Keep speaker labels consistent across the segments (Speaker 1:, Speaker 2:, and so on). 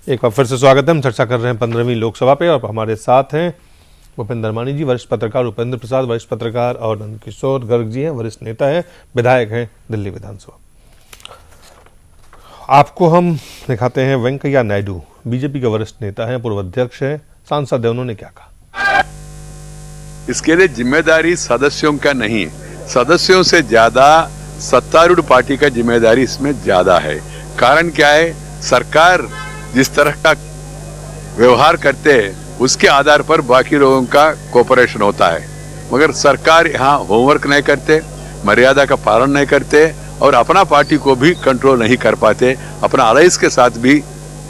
Speaker 1: एक बार फिर से स्वागत है। हम चर्चा कर रहे हैं 15वीं लोकसभा पे और हमारे साथ हैं भूपेंद्र मानी जी, वरिष्ठ पत्रकार, उपेंद्र प्रसाद, वरिष्ठ पत्रकार, और नंदकिशोर गर्ग जी हैं, वरिष्ठ नेता हैं, विधायक हैं दिल्ली विधानसभा। आपको हम दिखाते हैं वेंकैया नायडू, बीजेपी के वरिष्ठ नेता हैं, पूर्व अध्यक्ष हैं, सांसद हैं। उन्होंने क्या कहा?
Speaker 2: इसके लिए जिम्मेदारी सदस्यों का नहीं है, सदस्यों से ज्यादा सत्तारूढ़ पार्टी का जिम्मेदारी इसमें ज्यादा है। कारण क्या है? सरकार जिस तरह का व्यवहार करते हैं उसके आधार पर बाकी लोगों का कोऑपरेशन होता है, मगर सरकार यहाँ होमवर्क नहीं करते, मर्यादा का पालन नहीं करते और अपना पार्टी को भी कंट्रोल नहीं कर पाते, अपना अलायंस के साथ भी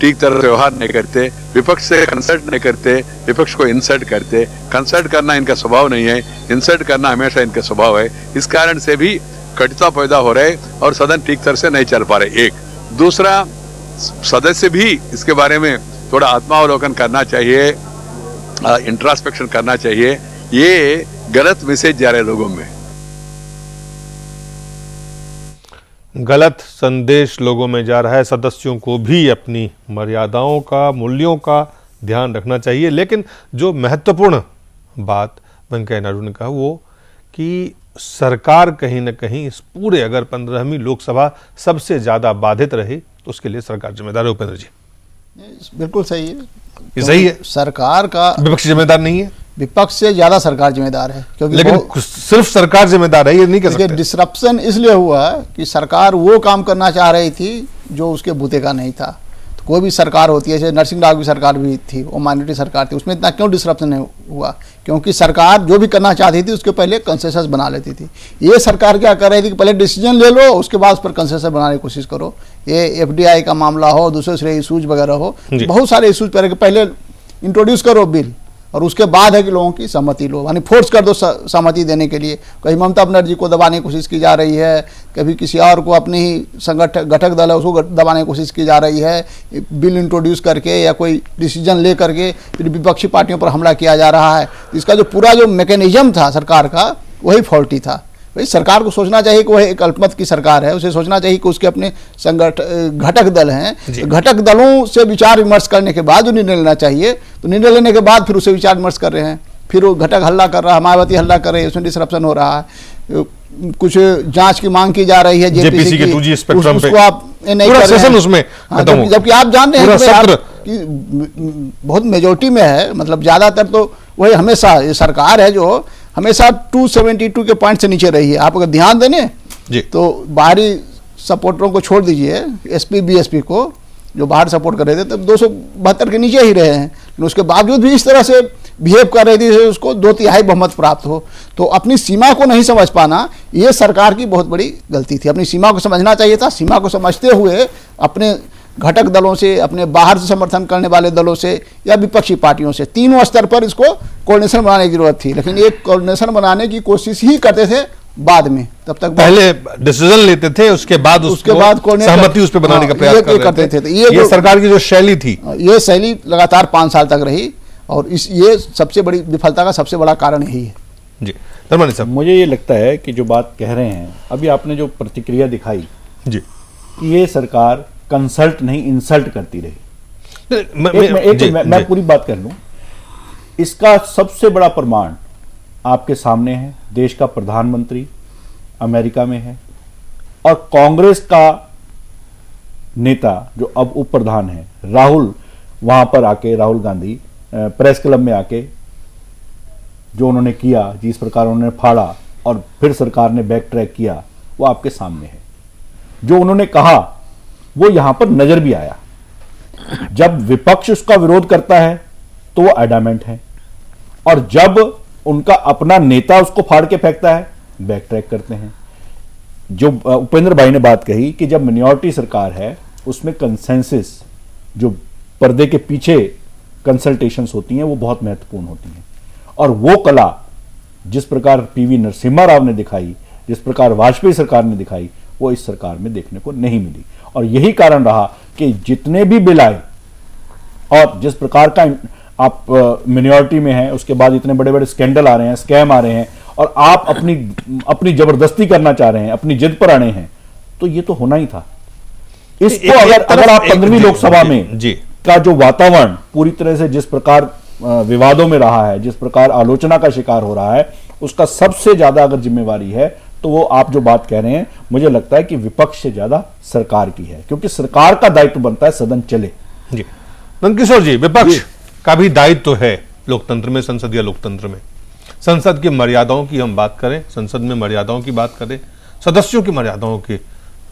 Speaker 2: ठीक तरह से व्यवहार नहीं करते, विपक्ष से कंसल्ट नहीं करते, विपक्ष को इंसल्ट करते। कंसल्ट करना इनका स्वभाव नहीं है, इंसल्ट करना हमेशा इनका स्वभाव है। इस कारण से भी कटुता पैदा हो रहे और सदन ठीक तरह से नहीं चल पा रहे। एक दूसरा, सदस्य भी इसके बारे में थोड़ा आत्मावलोकन करना चाहिए, इंट्रोस्पेक्शन करना चाहिए। ये गलत मैसेज जा रहे लोगों में,
Speaker 1: गलत संदेश लोगों में जा रहा है। सदस्यों को भी अपनी मर्यादाओं का, मूल्यों का ध्यान रखना चाहिए। लेकिन जो महत्वपूर्ण बात वेंकैया नायडू ने कहा वो कि सरकार कहीं ना कहीं इस पूरे, अगर 15वीं लोकसभा सबसे ज्यादा बाधित रही तो उसके लिए सरकार जिम्मेदार है। उपेंद्र जी,
Speaker 3: बिल्कुल सही है।
Speaker 1: ये सही है,
Speaker 3: सरकार का
Speaker 1: विपक्ष जिम्मेदार नहीं है,
Speaker 3: विपक्ष से ज्यादा सरकार जिम्मेदार है। क्योंकि
Speaker 1: लेकिन सिर्फ सरकार जिम्मेदार है ये नहीं कह सकते।
Speaker 3: डिसरप्शन इसलिए हुआ कि सरकार वो काम करना चाह रही थी जो उसके बूते का नहीं था। तो कोई भी सरकार होती है, जैसे नरसिंह राव की सरकार भी थी, वो माइनॉरिटी सरकार थी, उसमें इतना क्यों डिसरप्शन हुआ? क्योंकि सरकार जो भी करना चाहती थी उसके पहले कंसेंसस बना लेती थी। ये सरकार क्या कर रही थी कि पहले डिसीजन ले लो, उसके बाद उस पर कंसेंसस बनाने की कोशिश करो। ये FDI का मामला हो, दूसरे इशूज वगैरह हो, बहुत सारे इशूज पहले इंट्रोड्यूस करो बिल और उसके बाद है कि लोगों की सहमति लो, यानी फोर्स कर दो सहमति देने के लिए। कहीं ममता बनर्जी को दबाने की कोशिश की जा रही है, कभी किसी और को, अपनी ही घटक दल है उसको दबाने की कोशिश की जा रही है, बिल इंट्रोड्यूस करके या कोई डिसीजन ले करके फिर विपक्षी पार्टियों पर हमला किया जा रहा है। इसका जो पूरा जो मैकेनिज्म था सरकार का, वही फॉल्टी था। भाई सरकार को सोचना चाहिए कि वह एक अल्पमत की सरकार है, उसे सोचना चाहिए कि उसके अपने घटक दल हैं, घटक दलों से विचार विमर्श करने के बाद जो निर्णय लेना चाहिए, तो निर्णय लेने के बाद फिर उसे विचार विमर्श कर रहे हैं। फिर वो घटक हल्ला कर रहा है, मायावती हल्ला कर रही है, उसमें डिसरप्शन हो रहा है। कुछ जांच की मांग की जा रही है जेपीसी की,
Speaker 1: 2G स्पेक्ट्रम पे,
Speaker 3: उसको आप नहीं कर रहे हैं उसमें, जबकि आप जान रहे हैं कि बहुत मेजोरिटी में है, मतलब ज्यादातर तो वही हमेशा ये सरकार है जो हमेशा 272 के पॉइंट से नीचे रही है। आप अगर ध्यान देने तो बाहरी सपोर्टरों को छोड़ दीजिए, SP BSP को जो बाहर सपोर्ट कर रहे थे, तब 272 के नीचे ही रहे हैं। लेकिन उसके बावजूद भी इस तरह से बिहेव कर रही थी उसको 2/3 बहुमत प्राप्त हो। तो अपनी सीमा को नहीं समझ पाना, ये सरकार की बहुत बड़ी गलती थी। अपनी सीमा को समझना चाहिए था। सीमा को समझते हुए अपने घटक दलों से, अपने बाहर से समर्थन करने वाले दलों से या विपक्षी पार्टियों से, तीनों स्तर पर इसको कोऑर्डिनेशन बनाने की जरूरत थी। लेकिन ये कोऑर्डिनेशन बनाने की कोशिश ही करते थे बाद में, तब तक
Speaker 1: पहले डिसीजन लेते थे, उसके बाद सहमति उस पर बनाने का प्रयास करते थे। ये सरकार की जो शैली थी,
Speaker 3: ये शैली लगातार 5 साल तक रही और ये सबसे बड़ी विफलता का सबसे बड़ा कारण यही है।
Speaker 1: जी धर्मानी साहब,
Speaker 4: मुझे ये लगता है कि जो बात कह रहे हैं, अभी आपने जो प्रतिक्रिया दिखाई जी, ये सरकार कंसल्ट नहीं इंसल्ट करती रही। मैं पूरी बात कर लूं, इसका सबसे बड़ा प्रमाण आपके सामने है। देश का प्रधानमंत्री अमेरिका में है और कांग्रेस का नेता जो अब उप प्रधान है राहुल, वहां पर आके, राहुल गांधी प्रेस क्लब में आके जो उन्होंने किया, जिस प्रकार उन्होंने फाड़ा और फिर सरकार ने बैक ट्रैक किया, वो आपके सामने है। जो उन्होंने कहा वो यहां पर नजर भी आया। जब विपक्ष उसका विरोध करता है तो वो एडामेंट है, और जब उनका अपना नेता उसको फाड़ के फेंकता है, बैक ट्रैक करते हैं। जो उपेंद्र भाई ने बात कही कि जब मिनॉरिटी सरकार है उसमें कंसेंसस, जो पर्दे के पीछे कंसल्टेशंस होती हैं, वो बहुत महत्वपूर्ण होती हैं। और वो कला जिस प्रकार PV नरसिम्हा राव ने दिखाई, जिस प्रकार वाजपेयी सरकार ने दिखाई, वो इस सरकार में देखने को नहीं मिली। और यही कारण रहा कि जितने भी बिल आए और जिस प्रकार का आप मिनॉरिटी में हैं, उसके बाद इतने बड़े बड़े स्कैंडल आ रहे हैं, स्कैम आ रहे हैं, और आप अपनी जबरदस्ती करना चाह रहे हैं, अपनी जिद पर अड़े हैं, तो ये तो होना ही था। इसको अगर आप 15वीं लोकसभा में का जो वातावरण पूरी तरह से जिस प्रकार विवादों में रहा है, जिस प्रकार आलोचना का शिकार हो रहा है, उसका सबसे ज्यादा अगर जिम्मेवारी है तो वो आप जो बात कह रहे हैं, मुझे लगता है कि विपक्ष से ज्यादा सरकार की है, क्योंकि सरकार का दायित्व बनता है सदन चले।
Speaker 1: जी नंदकिशोर जी, विपक्ष का भी दायित्व है लोकतंत्र में, संसदीय लोकतंत्र में। संसद की मर्यादाओं की हम बात करें, संसद में मर्यादाओं की बात करें, सदस्यों की मर्यादाओं के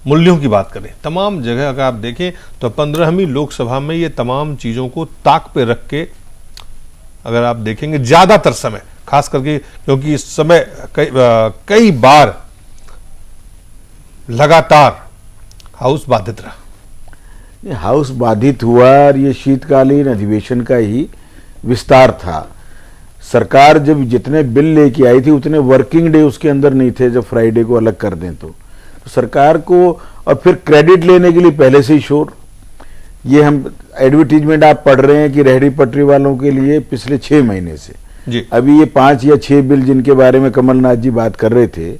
Speaker 1: मूल्यों की बात करें, तमाम जगह अगर आप देखें तो 15वीं लोकसभा में ये तमाम चीजों को ताक पे रख के अगर आप देखेंगे ज्यादातर समय, खास करके क्योंकि इस समय कई बार लगातार हाउस बाधित रहा।
Speaker 5: हाउस बाधित हुआ और ये शीतकालीन अधिवेशन का ही विस्तार था। सरकार जब जितने बिल लेके आई थी उतने वर्किंग डे उसके अंदर नहीं थे, जब फ्राइडे को अलग कर दें तो सरकार को, और फिर क्रेडिट लेने के लिए पहले से ही शोर। ये हम एडवर्टीजमेंट आप पढ़ रहे हैं कि रेहड़ी पटरी वालों के लिए पिछले 6 महीने से
Speaker 1: जी।
Speaker 5: अभी ये 5 या 6 बिल जिनके बारे में कमलनाथ जी बात कर रहे थे,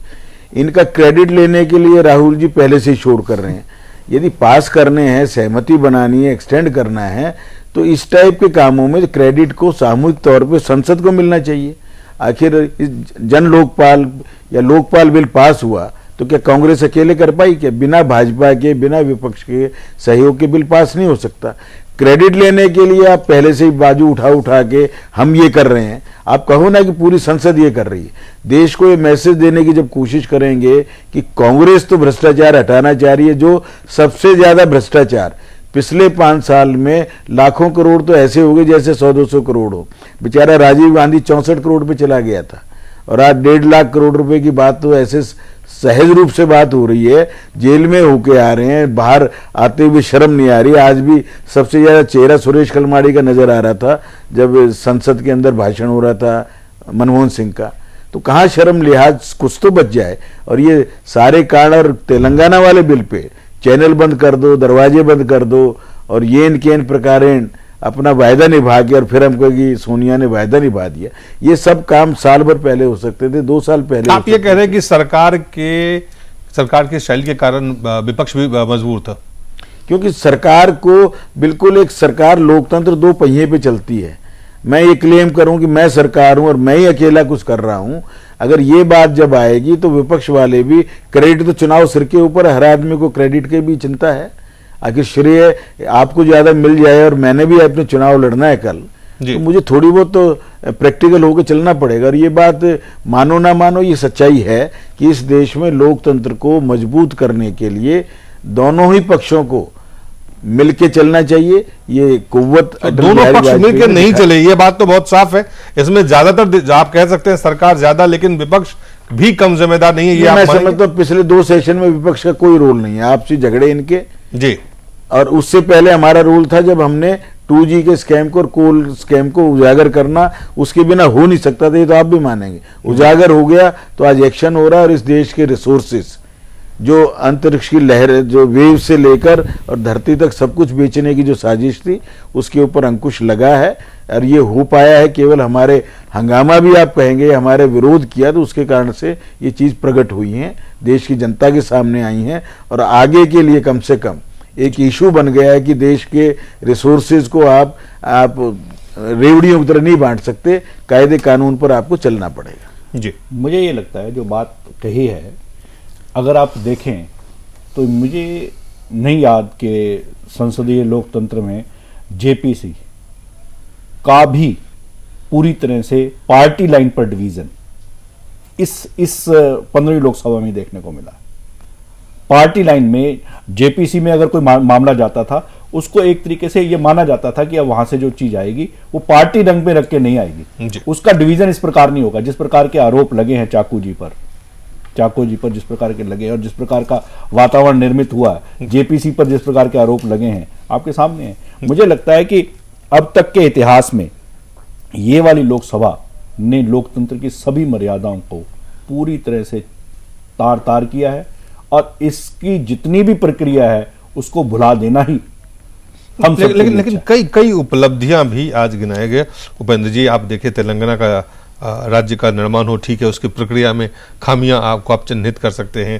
Speaker 5: इनका क्रेडिट लेने के लिए राहुल जी पहले से ही शोर कर रहे हैं। यदि पास करने हैं, सहमति बनानी है, एक्सटेंड करना है, तो इस टाइप के कामों में क्रेडिट को सामूहिक तौर पे संसद को मिलना चाहिए। आखिर जन लोकपाल या लोकपाल बिल पास हुआ तो क्या कांग्रेस अकेले कर पाई? क्या बिना भाजपा के, बिना विपक्ष के सहयोग के बिल पास नहीं हो सकता? क्रेडिट लेने के लिए आप पहले से ही बाजू उठा उठा के हम ये कर रहे हैं, आप कहो ना कि पूरी संसद ये कर रही है। देश को ये मैसेज देने की जब कोशिश करेंगे कि कांग्रेस तो भ्रष्टाचार हटाना चाह रही है, जो सबसे ज्यादा भ्रष्टाचार पिछले 5 साल में लाखों करोड़ तो ऐसे हो गए जैसे 100-200 करोड़ हो। बेचारा राजीव गांधी 64 करोड़ पे चला गया था, और आज 1.5 लाख करोड़ रुपए की बात तो ऐसे सहज रूप से बात हो रही है, जेल में होके आ रहे हैं, बाहर आते हुए शर्म नहीं आ रही। आज भी सबसे ज्यादा चेहरा सुरेश कलमाड़ी का नजर आ रहा था जब संसद के अंदर भाषण हो रहा था मनमोहन सिंह का। तो कहाँ शर्म लिहाज कुछ तो बच जाए। और ये सारे कारण, और तेलंगाना वाले बिल पे चैनल बंद कर दो, दरवाजे बंद कर दो, और येन केन प्रकारेण अपना वायदा निभा के, और फिर हम कहेंगे सोनिया ने वायदा निभा दिया। ये सब काम साल भर पहले हो सकते थे, 2 साल पहले।
Speaker 1: आप ये कह रहे हैं कि सरकार के शैली के कारण विपक्ष भी मजबूर था,
Speaker 5: क्योंकि सरकार को बिल्कुल एक सरकार लोकतंत्र 2 पहिए पे चलती है। मैं ये क्लेम करूं कि मैं सरकार हूं और मैं ही अकेला कुछ कर रहा हूं, अगर ये बात जब आएगी तो विपक्ष वाले भी, क्रेडिट तो चुनाव सिर के ऊपर, हर आदमी को क्रेडिट की भी चिंता है। आखिर श्रेय आपको ज्यादा मिल जाए और मैंने भी अपने चुनाव लड़ना है कल, तो मुझे थोड़ी बहुत तो प्रैक्टिकल होकर चलना पड़ेगा। और ये बात मानो ना मानो, ये सच्चाई है कि इस देश में लोकतंत्र को मजबूत करने के लिए दोनों ही पक्षों को मिलके चलना चाहिए। ये कुव्वत
Speaker 1: तो दोनों पक्ष मिलकर नहीं चले, ये बात तो बहुत साफ है। इसमें ज्यादातर आप कह सकते हैं सरकार ज्यादा, लेकिन विपक्ष भी कम जिम्मेदार नहीं है। ये
Speaker 5: मैं समझता हूं पिछले 2 सेशन में विपक्ष का कोई रोल नहीं है, आपसी झगड़े इनके
Speaker 1: जी।
Speaker 5: और उससे पहले हमारा रोल था जब हमने 2G के स्कैम को और कोल स्कैम को उजागर करना, उसके बिना हो नहीं सकता था, ये तो आप भी मानेंगे। उजागर हो गया तो आज एक्शन हो रहा है, और इस देश के रिसोर्सेस जो अंतरिक्ष की लहर, जो वेव से लेकर और धरती तक सब कुछ बेचने की जो साजिश थी, उसके ऊपर अंकुश लगा है। और ये हो पाया है केवल हमारे हंगामा भी आप कहेंगे, हमारे विरोध किया तो उसके कारण से ये चीज प्रकट हुई है, देश की जनता के सामने आई हैं। और आगे के लिए कम से कम एक इशू बन गया है कि देश के रिसोर्सेज को आप रेवड़ियों की तरह नहीं बांट सकते, कायदे कानून पर आपको चलना पड़ेगा।
Speaker 4: जी, मुझे ये लगता है जो बात कही है, अगर आप देखें तो मुझे नहीं याद कि संसदीय लोकतंत्र में जेपीसी का भी पूरी तरह से पार्टी लाइन पर डिवीजन इस 15वीं लोकसभा में देखने को मिला। पार्टी लाइन में जेपीसी में अगर कोई मामला जाता था, उसको एक तरीके से ये माना जाता था कि अब वहां से जो चीज आएगी वो पार्टी रंग में रख के नहीं आएगी, उसका डिवीजन इस प्रकार नहीं होगा। जिस प्रकार के आरोप लगे हैं चाकू जी पर जिस प्रकार के लगे और जिस प्रकार का वातावरण निर्मित हुआ, जेपीसी पर जिस प्रकार के आरोप लगे हैं आपके सामने हैं। मुझे लगता है कि अब तक के इतिहास में ये वाली लोकसभा ने लोकतंत्र की सभी मर्यादाओं को पूरी तरह से तार तार किया है, और इसकी जितनी भी प्रक्रिया है उसको भुला देना ही हम सब।
Speaker 1: लेकिन कई उपलब्धियां भी आज गिनाए गए। उपेंद्र जी, आप देखें तेलंगाना का राज्य का निर्माण हो, ठीक है, उसकी प्रक्रिया में खामियां आपको आप चिन्हित कर सकते हैं।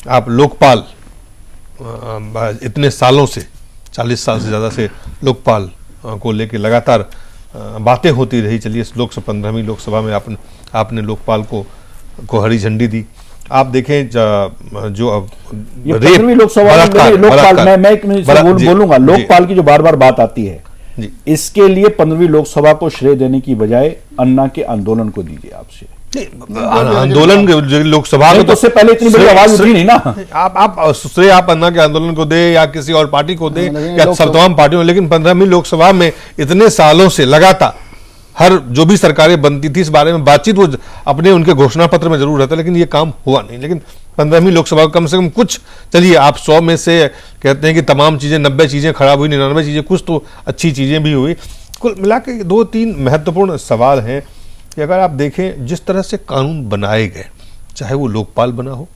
Speaker 1: आप लोकपाल इतने सालों से, 40 साल से ज़्यादा से लोकपाल को लेकर लगातार बातें होती रही। चलिए इस 15वीं लोकसभा में आपने लोकपाल को हरी झंडी दी। आप देखें जो अब
Speaker 4: लोकपाल मैं बोलूंगा, लोकपाल की जो बार बार बात आती है, इसके लिए 15वीं लोकसभा को श्रेय देने की बजाय अन्ना के आंदोलन को दीजिए। आपसे
Speaker 1: आंदोलन लोकसभा में
Speaker 4: तो उससे पहले इतनी बड़ी आवाज उठी नहीं ना।
Speaker 1: आप श्रेय आप अन्ना के आंदोलन को दे या किसी और पार्टी को दे या तमाम पार्टियों, लेकिन 15वीं लोकसभा में इतने सालों से लगातार हर जो भी सरकारें बनती थी इस बारे में बातचीत वो अपने उनके घोषणा पत्र में जरूर रहता, लेकिन ये काम हुआ नहीं। लेकिन 15वीं लोकसभा कम से कम कुछ, चलिए आप 100 में से कहते हैं कि तमाम चीजें 90 चीजें खराब हुई, 99 चीजें, कुछ तो अच्छी चीजें भी हुई। कुल मिला के 2-3 महत्वपूर्ण सवाल हैं कि अगर आप देखें जिस तरह से कानून बनाए गए, चाहे वो लोकपाल बना हो,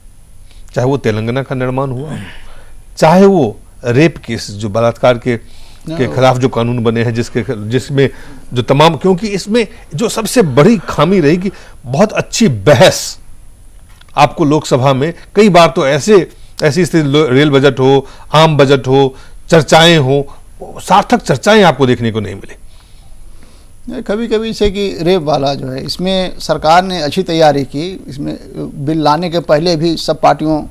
Speaker 1: चाहे वो तेलंगाना का निर्माण हुआ, चाहे वो रेप केस जो बलात्कार के खिलाफ जो कानून बने हैं जिसमें जो तमाम, क्योंकि इसमें जो सबसे बड़ी खामी रही कि बहुत अच्छी बहस आपको लोकसभा में कई बार तो ऐसी स्थिति, रेल बजट हो, आम बजट हो, चर्चाएं हो, सार्थक चर्चाएं आपको देखने को नहीं मिली।
Speaker 3: कभी कभी से कि रेप वाला जो है, इसमें सरकार ने अच्छी तैयारी की, इसमें बिल लाने के पहले भी सब पार्टियों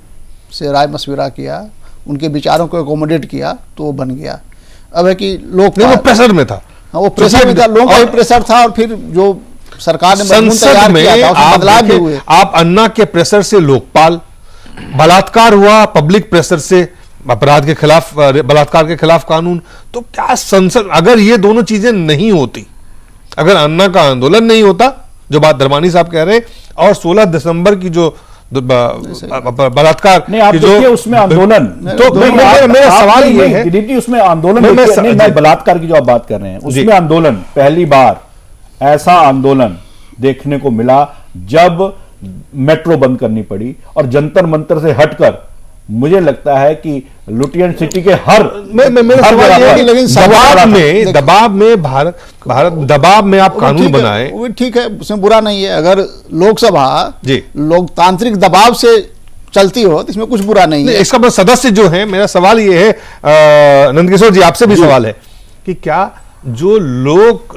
Speaker 3: से राय मशविरा किया, उनके विचारों को एकोमोडेट किया तो वो बन गया। अब है कि लोग
Speaker 1: वो प्रेशर में था,
Speaker 3: हाँ वो प्रेशर में था, लोगों का प्रेशर था, और फिर जो सरकार ने
Speaker 1: संसद में बदलाव भी हुए। आप अन्ना के प्रेशर से लोकपाल, बलात्कार हुआ, पब्लिक प्रेशर से अपराध के खिलाफ, बलात्कार के खिलाफ कानून। तो क्या संसद, अगर ये दोनों चीजें नहीं होती, अगर अन्ना का आंदोलन नहीं होता जो बात धर्मानी साहब कह रहे, और 16 दिसंबर की जो बलात्कार
Speaker 4: नहीं, आप देखिए उसमें आंदोलन,
Speaker 1: तो मेरा सवाल ये है,
Speaker 4: उसमें आंदोलन मैं बलात्कार की जो आप बात कर रहे हैं उसमें आंदोलन, पहली बार ऐसा आंदोलन देखने को मिला जब मेट्रो बंद करनी पड़ी, और जंतर मंतर से हटकर मुझे लगता है कि लुटियन सिटी के हर
Speaker 1: दबाव में भारत दबाव में आप कानून बनाए,
Speaker 3: वो ठीक है, उसमें बुरा नहीं है। अगर लोकसभा लोकतांत्रिक दबाव से चलती हो तो इसमें कुछ बुरा नहीं है।
Speaker 1: इसका मतलब सदस्य जो है, मेरा सवाल ये है नंदकिशोर जी, आपसे भी सवाल है कि क्या जो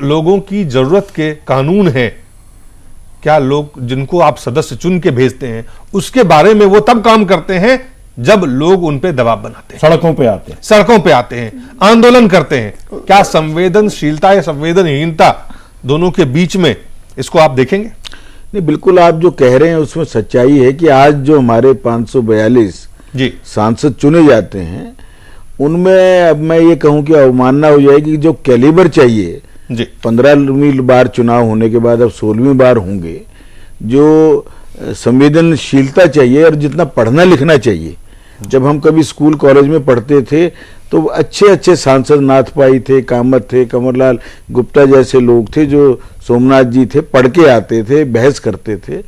Speaker 1: लोगों की जरूरत के कानून है, क्या लोग जिनको आप सदस्य चुन के भेजते हैं उसके बारे में वो तब काम करते हैं जब लोग उन पे दबाव बनाते हैं, सड़कों पे आते हैं, आंदोलन करते हैं? क्या संवेदनशीलता या संवेदनहीनता दोनों के बीच में, इसको आप देखेंगे?
Speaker 5: नहीं, बिल्कुल आप जो कह रहे हैं उसमें सच्चाई है कि आज जो हमारे 542 सांसद चुने जाते हैं उनमें अब मैं ये कहूं कि अवमानना हो जाएगी कि जो कैलिबर चाहिए 15वीं बार चुनाव होने के बाद अब 16वीं बार होंगे, जो संवेदनशीलता चाहिए और जितना पढ़ना लिखना चाहिए, जब हम कभी स्कूल कॉलेज में पढ़ते थे तो अच्छे अच्छे सांसद नाथ पाई थे, कामत थे, कंवरलाल गुप्ता जैसे लोग थे, जो सोमनाथ जी थे, पढ़ के आते थे, बहस करते थे।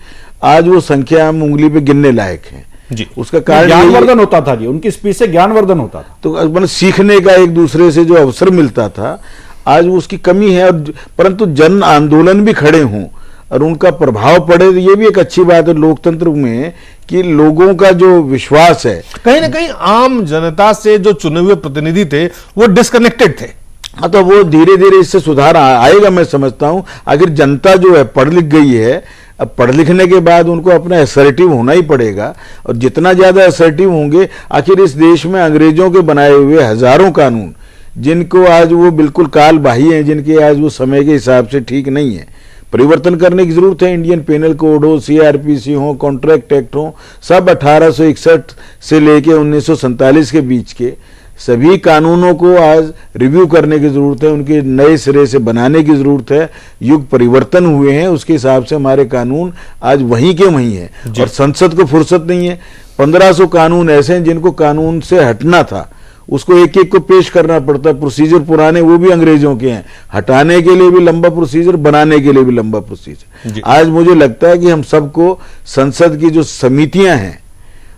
Speaker 5: आज वो संख्या हम उंगली पे गिनने लायक है
Speaker 4: जी।
Speaker 5: उसका कारण
Speaker 4: ज्ञानवर्धन होता था जी, उनकी स्पीच से ज्ञानवर्धन होता था,
Speaker 5: तो मतलब सीखने का एक दूसरे से जो अवसर मिलता था, आज उसकी कमी है। और परंतु जन आंदोलन भी खड़े हों और उनका प्रभाव पड़े, ये भी एक अच्छी बात है लोकतंत्र में कि लोगों का जो विश्वास है,
Speaker 1: कहीं ना कहीं आम जनता से जो चुने हुए प्रतिनिधि थे वो डिस्कनेक्टेड थे।
Speaker 5: हाँ, तो वो धीरे धीरे इससे सुधार आएगा, मैं समझता हूं। आखिर जनता जो है पढ़ लिख गई है, अब पढ़ लिखने के बाद उनको अपना असर्टिव होना ही पड़ेगा, और जितना ज्यादा असर्टिव होंगे, आखिर इस देश में अंग्रेजों के बनाए हुए हजारों कानून जिनको आज वो बिल्कुल काल बाह्य हैं, जिनके आज वो समय के हिसाब से ठीक नहीं है, परिवर्तन करने की जरूरत है। इंडियन पेनल कोड हो, सीआरपीसी हो, कॉन्ट्रैक्ट एक्ट हो, सब 1861 से लेके 1947 के बीच के सभी कानूनों को आज रिव्यू करने की जरूरत है, उनके नए सिरे से बनाने की जरूरत है। युग परिवर्तन हुए हैं, उसके हिसाब से हमारे कानून आज वहीं के वहीं है, और संसद को फुर्सत नहीं है। 1500 कानून ऐसे हैं जिनको कानून से हटना था, उसको एक एक को पेश करना पड़ता है। प्रोसीजर पुराने वो भी अंग्रेजों के हैं, हटाने के लिए भी लंबा प्रोसीजर, बनाने के लिए भी लंबा प्रोसीजर। आज मुझे लगता है कि हम सबको संसद की जो समितियां हैं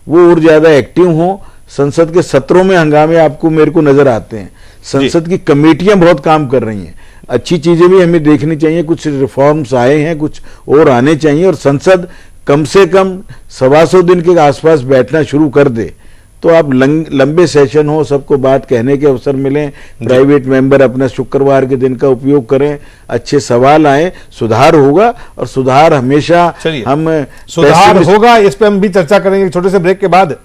Speaker 5: वो और ज्यादा एक्टिव हों। संसद के सत्रों में हंगामे आपको मेरे को नजर आते हैं, संसद की कमेटियां बहुत काम कर रही हैं, अच्छी चीजें भी हमें देखनी चाहिए, कुछ रिफॉर्म्स आए हैं, कुछ और आने चाहिए, और संसद कम से कम 125 दिन के आसपास बैठना शुरू कर दे तो आप लंबे सेशन हो, सबको बात कहने के अवसर मिले, प्राइवेट मेंबर अपना शुक्रवार के दिन का उपयोग करें, अच्छे सवाल आए, सुधार होगा। और सुधार हमेशा हम
Speaker 1: सुधार होगा, इस पे हम भी चर्चा करेंगे छोटे से ब्रेक के बाद।